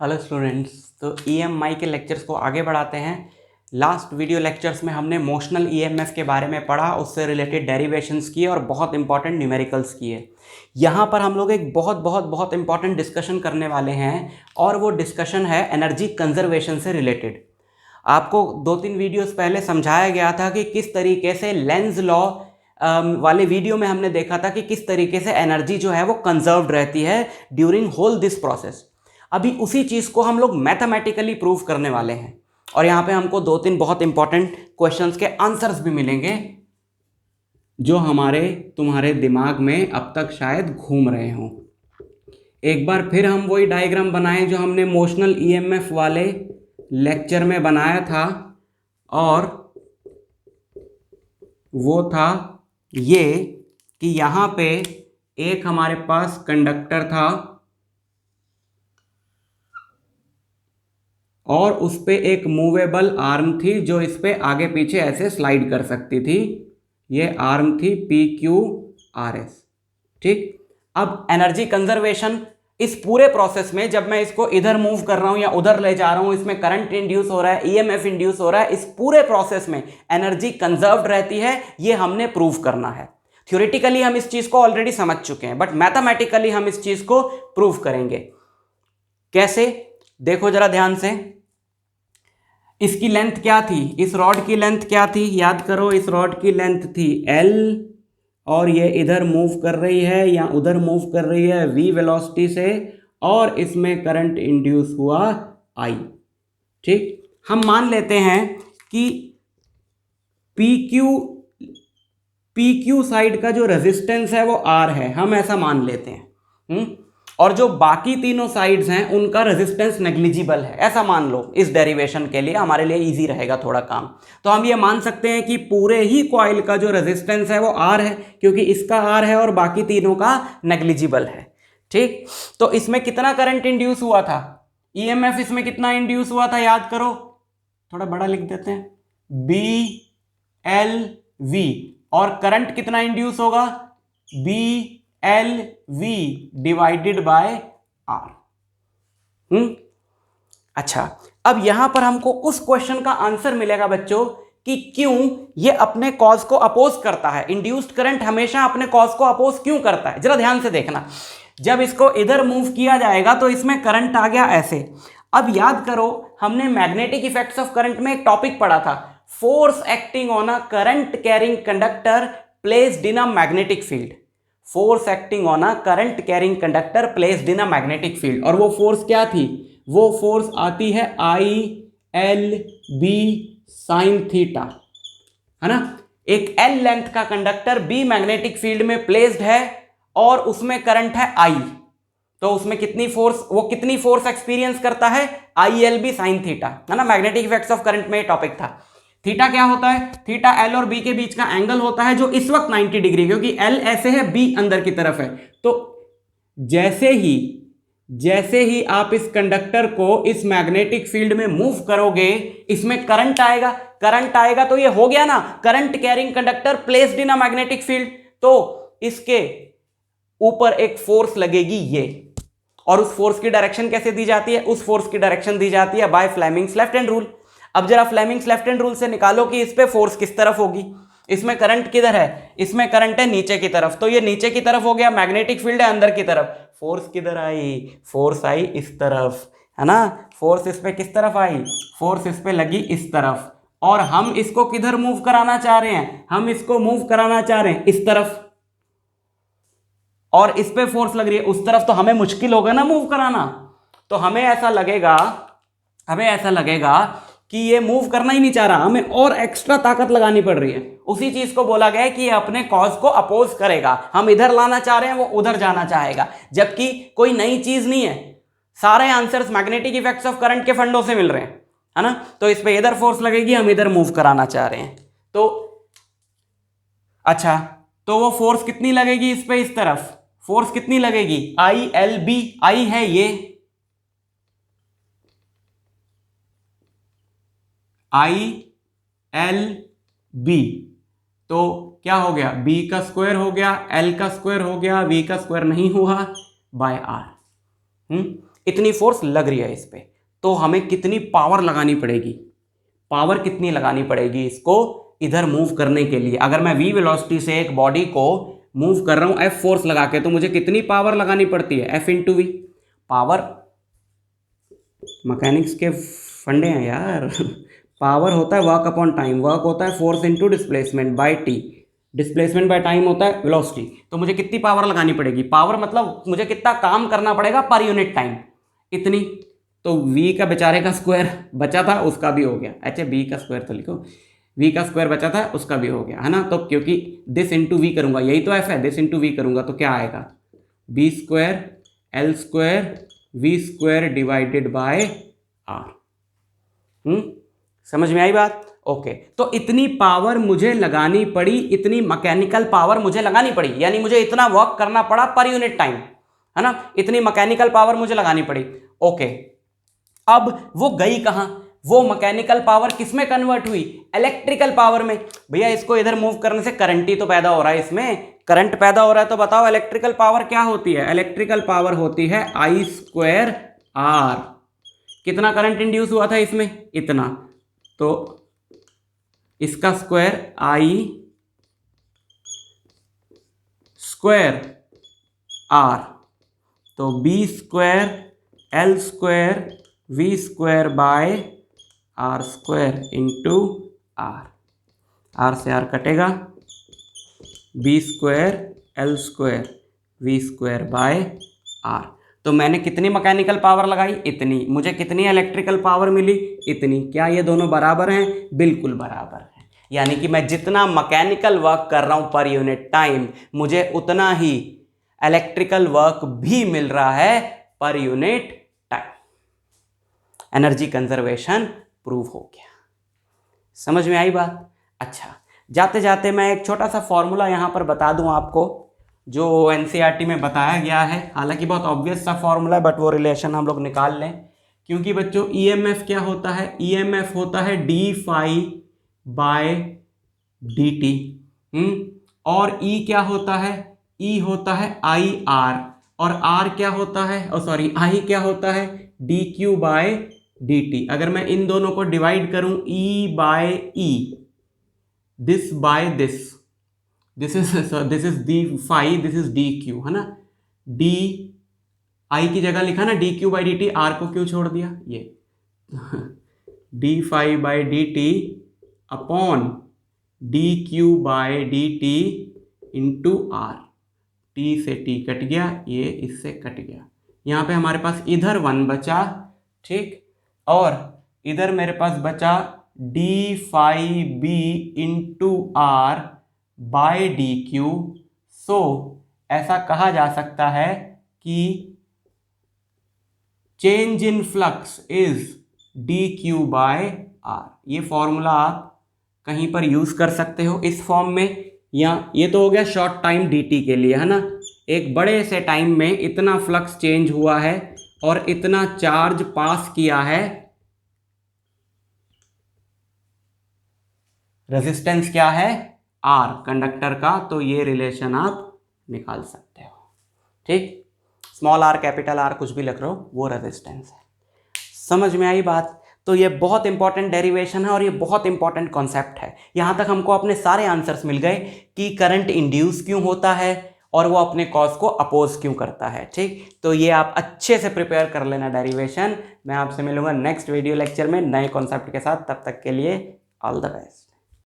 Hello students. तो EMI के lectures को आगे बढ़ाते हैं। लास्ट वीडियो लेक्चर्स में हमने मोशनल ईएमएफ के बारे में पढ़ा, उससे रिलेटेड डेरिवेशंस किए और बहुत इंपॉर्टेंट न्यूमेरिकल्स किए। यहाँ पर हम लोग एक बहुत इंपॉर्टेंट डिस्कशन करने वाले हैं और वो डिस्कशन है एनर्जी कंजर्वेशन से रिलेटेड। आपको 2-3 वीडियोस पहले समझाया गया था कि किस तरीके से लेंज लॉ वाले वीडियो में हमने देखा था कि किस तरीके से एनर्जी जो है वो कंजर्व्ड रहती है ड्यूरिंग होल दिस प्रोसेस। अभी उसी चीज़ को हम लोग मैथमेटिकली प्रूव करने वाले हैं और यहाँ पे हमको 2-3 बहुत इंपॉर्टेंट क्वेश्चंस के आंसर्स भी मिलेंगे जो तुम्हारे दिमाग में अब तक शायद घूम रहे हों। एक बार फिर हम वही डायग्राम बनाएं जो हमने मोशनल ईएमएफ वाले लेक्चर में बनाया था, और वो था ये कि यहाँ पे एक हमारे पास कंडक्टर था और उस पे एक मूवेबल आर्म थी जो इस पे आगे पीछे ऐसे स्लाइड कर सकती थी। ये आर्म थी PQRS। ठीक, अब एनर्जी कंजर्वेशन इस पूरे प्रोसेस में जब मैं इसको इधर मूव कर रहा हूं या उधर ले जा रहा हूं, इसमें करंट इंड्यूस हो रहा है, ईएमएफ इंड्यूस हो रहा है, इस पूरे प्रोसेस में एनर्जी कंजर्व्ड रहती है। ये हमने प्रूव करना है। थ्योरेटिकली हम इस चीज को ऑलरेडी समझ चुके हैं, बट मैथमेटिकली हम इस चीज को प्रूव करेंगे। कैसे, देखो जरा ध्यान से। इसकी लेंथ क्या थी, इस रॉड की लेंथ क्या थी, याद करो। इस रॉड की लेंथ थी L और ये इधर मूव कर रही है या उधर मूव कर रही है V वेलोसिटी से, और इसमें करंट इंड्यूस हुआ I। ठीक, हम मान लेते हैं कि PQ साइड का जो रेजिस्टेंस है वो R है, हम ऐसा मान लेते हैं। और जो बाकी तीनों साइड्स हैं उनका रेजिस्टेंस नेग्लिजिबल है, ऐसा मान लो। इस डेरिवेशन के लिए हमारे लिए इजी रहेगा थोड़ा काम। तो हम ये मान सकते हैं कि पूरे ही कॉइल का जो रेजिस्टेंस है वो R है, क्योंकि इसका R है और बाकी तीनों का नेग्लिजिबल है। ठीक, तो इसमें कितना करंट इंड्यूस हुआ था, ईएमएफ इसमें कितना इंड्यूस हुआ था, याद करो। थोड़ा बड़ा लिख देते हैं, BLV। और करंट कितना इंड्यूस होगा, BLV डिवाइडेड बाय R। अच्छा, अब यहां पर हमको उस क्वेश्चन का आंसर मिलेगा बच्चों कि क्यों ये अपने कॉज को अपोज करता है। इंड्यूस्ड करंट हमेशा अपने कॉज को अपोज क्यों करता है, जरा ध्यान से देखना। जब इसको इधर मूव किया जाएगा तो इसमें करंट आ गया ऐसे। अब याद करो, हमने मैग्नेटिक इफेक्ट्स ऑफ करंट में एक टॉपिक पढ़ा था, force acting on a current carrying conductor placed in a magnetic field. Force acting on a current carrying conductor placed in a magnetic field. और वो फोर्स क्या थी, वो फोर्स आती है ILB साइन थीटा, है ना। एक L लेंथ का कंडक्टर B मैग्नेटिक फील्ड में प्लेस्ड है और उसमें करंट है I। तो उसमें कितनी फोर्स एक्सपीरियंस करता है, ILB साइन थीटा, है ना। मैग्नेटिक इफेक्ट्स ऑफ करंट में टॉपिक था। थीटा क्या होता है, थीटा L और B के बीच का एंगल होता है जो इस वक्त 90 डिग्री, क्योंकि L ऐसे है, B अंदर की तरफ है। तो जैसे ही आप इस कंडक्टर को इस मैग्नेटिक फील्ड में मूव करोगे, इसमें करंट आएगा तो ये हो गया ना, current carrying conductor placed in a magnetic field. तो इसके ऊपर एक फोर्स लगेगी ये, और उस फोर्स की डायरेक्शन कैसे दी जाती है, उस फोर्स की डायरेक्शन दी जाती है by Fleming's left hand rule. अब जरा फ्लेमिंग्स लेफ्ट हैंड रूल से निकालो कि इस पे फोर्स किस तरफ होगी। इसमें करंट किधर है, इसमें करंट है नीचे की तरफ, तो ये नीचे की तरफ हो गया, मैग्नेटिक फील्ड है अंदर की तरफ। फोर्स किधर आई, फोर्स आई इस तरफ, है ना। फोर्स इस पे किस तरफ आई, फोर्स इस पे लगी इस तरफ। और हम इसको किधर मूव कराना चाह रहे हैं, हम इसको मूव कराना चाह रहे हैं इस तरफ, और इस पे फोर्स लग रही है उस तरफ, तो हमें मुश्किल होगा ना मूव कराना। तो हमें ऐसा लगेगा कि ये मूव करना ही नहीं चाह रहा, हमें और एक्स्ट्रा ताकत लगानी पड़ रही है। उसी चीज को बोला गया है कि ये अपने कॉज को अपोज करेगा। हम इधर लाना चाह रहे हैं, वो उधर जाना चाहेगा, जबकि कोई नई चीज नहीं है। सारे answers magnetic effects of current के फंडों से मिल रहे हैं, है ना। तो इस पे इधर फोर्स लगेगी, हम इधर मूव कराना चाह रहे हैं। तो अच्छा, तो वो फोर्स कितनी लगेगी इस पे, इस तरफ फोर्स कितनी लगेगी, ILB। I है ये, ILB। तो क्या हो गया, B का स्क्वायर हो गया, L का स्क्वायर हो गया, V का स्क्वायर नहीं हुआ, बाय R। इतनी फोर्स लग रही है इस पे, तो हमें कितनी पावर लगानी पड़ेगी, पावर कितनी लगानी पड़ेगी इसको इधर मूव करने के लिए। अगर मैं v वेलोसिटी से एक बॉडी को मूव कर रहा हूं F फोर्स लगा के, तो मुझे कितनी पावर लगानी पड़ती है, F into V. Power mechanics के फंडे हैं यार। पावर होता है वर्क अपॉन टाइम, वर्क होता है force into displacement bye T, displacement by time होता है वेलोसिटी। तो मुझे कितनी पावर लगानी पड़ेगी, पावर मतलब मुझे कितना काम करना पड़ेगा पर यूनिट टाइम, इतनी। तो v का बेचारे का स्क्वायर बचा था, उसका भी हो गया। अच्छा b का स्क्वायर तो लिखो, v का स्क्वायर बचा था उसका भी हो गया, है ना। तो क्योंकि दिस इंटू वी करूंगा, यही तो f है, दिस इंटू वी करूंगा तो क्या आएगा, b square L square V square divided by R. समझ में आई बात? ओके, तो इतनी पावर मुझे लगानी पड़ी, इतनी मैकेनिकल पावर मुझे लगानी पड़ी, यानी मुझे इतना वर्क करना पड़ा पर यूनिट टाइम, है ना। इतनी मैकेनिकल पावर मुझे लगानी पड़ी। ओके, अब वो गई कहां, वो मैकेनिकल पावर किस में कन्वर्ट हुई, इलेक्ट्रिकल पावर में। भैया इसको इधर मूव करने से करंट ही तो पैदा हो रहा है, इसमें करंट पैदा हो रहा है। तो बताओ इलेक्ट्रिकल पावर क्या होती है, इलेक्ट्रिकल पावर होती है आई स्क्वायर आर। कितना करंट इंड्यूस हुआ था इसमें, इतना, तो इसका स्क्वायर आई स्क्वायर आर, तो B square L square V square by R square into R. R से आर कटेगा, B square L square V square by R. तो मैंने कितनी मैकेनिकल पावर लगाई, इतनी। मुझे कितनी इलेक्ट्रिकल पावर मिली, इतनी। क्या ये दोनों बराबर हैं, बिल्कुल बराबर हैं। यानी कि मैं जितना मैकेनिकल वर्क कर रहा हूं पर यूनिट टाइम, मुझे उतना ही इलेक्ट्रिकल वर्क भी मिल रहा है per unit time. Energy conservation prove हो गया। समझ में आई बात? अच्छा, जाते जाते मैं एक छोटा सा फॉर्मूला यहां पर बता दूं आपको, जो एनसीईआरटी में बताया गया है। हालांकि बहुत ऑब्वियस सा फॉर्मूला है, बट वो रिलेशन हम लोग निकाल लें। क्योंकि बच्चों ईएमएफ क्या होता है, ईएमएफ होता है D phi by D T. और ई क्या होता है, ई होता है आई आर। और आर क्या होता है, सॉरी आई क्या होता है, D Q by D T. अगर मैं इन दोनों को डिवाइड करूं, E by E, this by this is D phi, this is D Q, है ना। डी आई की जगह लिखा ना D Q by D T, R को क्यों छोड़ दिया, ये D phi by D T upon D Q by D T into R. T से टी कट गया, ये इससे कट गया। यहाँ पे हमारे पास इधर 1 बचा, ठीक, और इधर मेरे पास बचा D phi B into R by D Q. So ऐसा कहा जा सकता है कि change in flux is D Q by R. ये फॉर्मूला आप कहीं पर यूज कर सकते हो इस फॉर्म में, या ये तो हो गया शॉर्ट टाइम dt के लिए, है ना। एक बड़े से टाइम में इतना फ्लक्स चेंज हुआ है और इतना चार्ज पास किया है, रेजिस्टेंस क्या है, आर, कंडक्टर का। तो ये रिलेशन आप निकाल सकते हो, ठीक। स्मॉल आर कैपिटल आर कुछ भी लिख रहे हो, वो रेजिस्टेंस है। समझ में आई बात? तो ये बहुत इंपॉर्टेंट डेरिवेशन है और ये बहुत इंपॉर्टेंट कॉन्सेप्ट है। यहां तक हमको अपने सारे आंसर्स मिल गए कि करंट इंड्यूस क्यों होता है और वो अपने कॉज को अपोज क्यों करता है, ठीक। तो ये आप अच्छे से प्रिपेयर कर लेना डेरिवेशन। मैं आपसे मिलूंगा नेक्स्ट वीडियो लेक्चर में नए कॉन्सेप्ट के साथ। तब तक के लिए ऑल द बेस्ट।